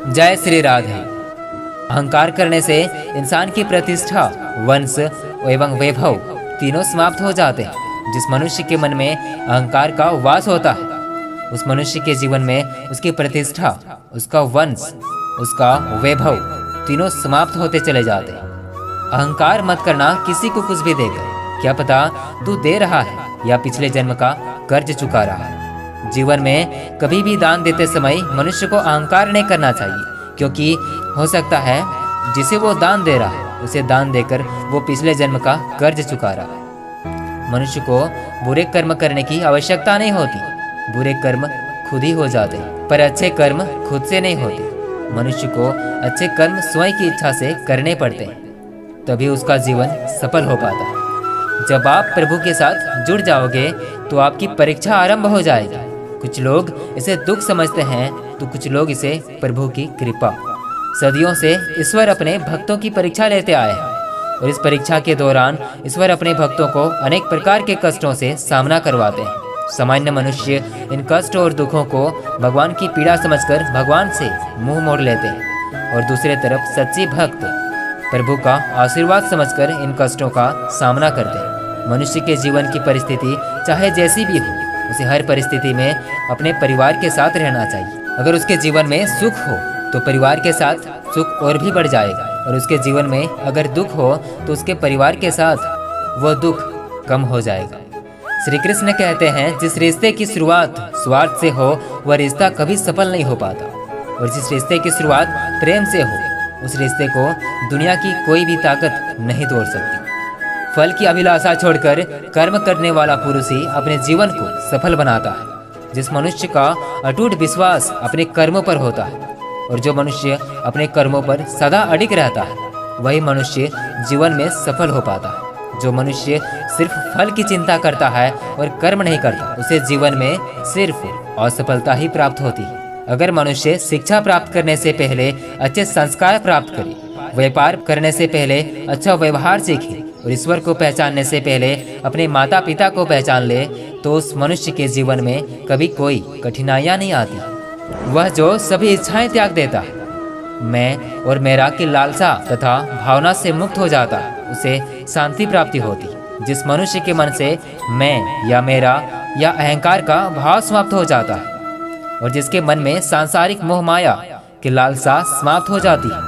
जय श्री राधे। अहंकार करने से इंसान की प्रतिष्ठा, वंश एवं वैभव तीनों समाप्त हो जाते हैं। जिस मनुष्य के मन में अहंकार का वास होता है, उस मनुष्य के जीवन में उसकी प्रतिष्ठा, उसका वंश, उसका वैभव तीनों समाप्त होते चले जाते हैं। अहंकार मत करना, किसी को कुछ भी देकर, क्या पता तू दे रहा है या पिछले जन्म का कर्ज चुका रहा है। जीवन में कभी भी दान देते समय मनुष्य को अहंकार नहीं करना चाहिए, क्योंकि हो सकता है जिसे वो दान दे रहा है उसे दान देकर वो पिछले जन्म का कर्ज चुका रहा है। मनुष्य को बुरे कर्म करने की आवश्यकता नहीं होती, बुरे कर्म खुद ही हो जाते हैं, पर अच्छे कर्म खुद से नहीं होते। मनुष्य को अच्छे कर्म स्वयं की इच्छा से करने पड़ते हैं, तभी उसका जीवन सफल हो पाता है। जब आप प्रभु के साथ जुड़ जाओगे तो आपकी परीक्षा आरंभ हो जाएगी। कुछ लोग इसे दुख समझते हैं तो कुछ लोग इसे प्रभु की कृपा। सदियों से ईश्वर अपने भक्तों की परीक्षा लेते आए हैं, और इस परीक्षा के दौरान ईश्वर अपने भक्तों को अनेक प्रकार के कष्टों से सामना करवाते हैं। सामान्य मनुष्य इन कष्ट और दुखों को भगवान की पीड़ा समझकर भगवान से मुंह मोड़ लेते हैं, और दूसरे तरफ सच्ची भक्त प्रभु का आशीर्वाद समझकर इन कष्टों का सामना करते हैं। मनुष्य के जीवन की परिस्थिति चाहे जैसी भी हो, उसे हर परिस्थिति में अपने परिवार के साथ रहना चाहिए। अगर उसके जीवन में सुख हो तो परिवार के साथ सुख और भी बढ़ जाएगा, और उसके जीवन में अगर दुख हो तो उसके परिवार के साथ वह दुख कम हो जाएगा। श्री कृष्ण कहते हैं, जिस रिश्ते की शुरुआत स्वार्थ से हो वह रिश्ता कभी सफल नहीं हो पाता, और जिस रिश्ते की शुरुआत प्रेम से हो उस रिश्ते को दुनिया की कोई भी ताकत नहीं तोड़ सकती। फल की अभिलाषा छोड़कर कर्म करने वाला पुरुष ही अपने जीवन को सफल बनाता है। जिस मनुष्य का अटूट विश्वास अपने कर्मों पर होता है, और जो मनुष्य अपने कर्मों पर सदा अडिग रहता है, वही मनुष्य जीवन में सफल हो पाता है। जो मनुष्य सिर्फ फल की चिंता करता है और कर्म नहीं करता, उसे जीवन में सिर्फ असफलता ही प्राप्त होती है। अगर मनुष्य शिक्षा प्राप्त करने से पहले अच्छे संस्कार प्राप्त करे, व्यापार करने से पहले अच्छा व्यवहार सीखे, और ईश्वर को पहचानने से पहले अपने माता पिता को पहचान ले, तो उस मनुष्य के जीवन में कभी कोई कठिनाइयाँ नहीं आती। वह जो सभी इच्छाएं त्याग देता है, मैं और मेरा की लालसा तथा भावना से मुक्त हो जाता है, उसे शांति प्राप्ति होती। जिस मनुष्य के मन से मैं या मेरा या अहंकार का भाव समाप्त हो जाता है, और जिसके मन में सांसारिक मोह माया की लालसा समाप्त हो जाती है,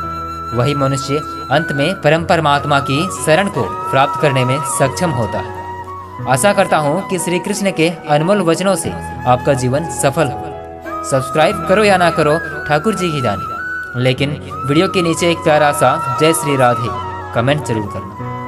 वही मनुष्य अंत में परम परमात्मा की शरण को प्राप्त करने में सक्षम होता है। आशा करता हूँ कि श्री कृष्ण के अनमोल वचनों से आपका जीवन सफल हो। सब्सक्राइब करो या ना करो ठाकुर जी की जाने, लेकिन वीडियो के नीचे एक प्यारा सा जय श्री राधे कमेंट जरूर करना।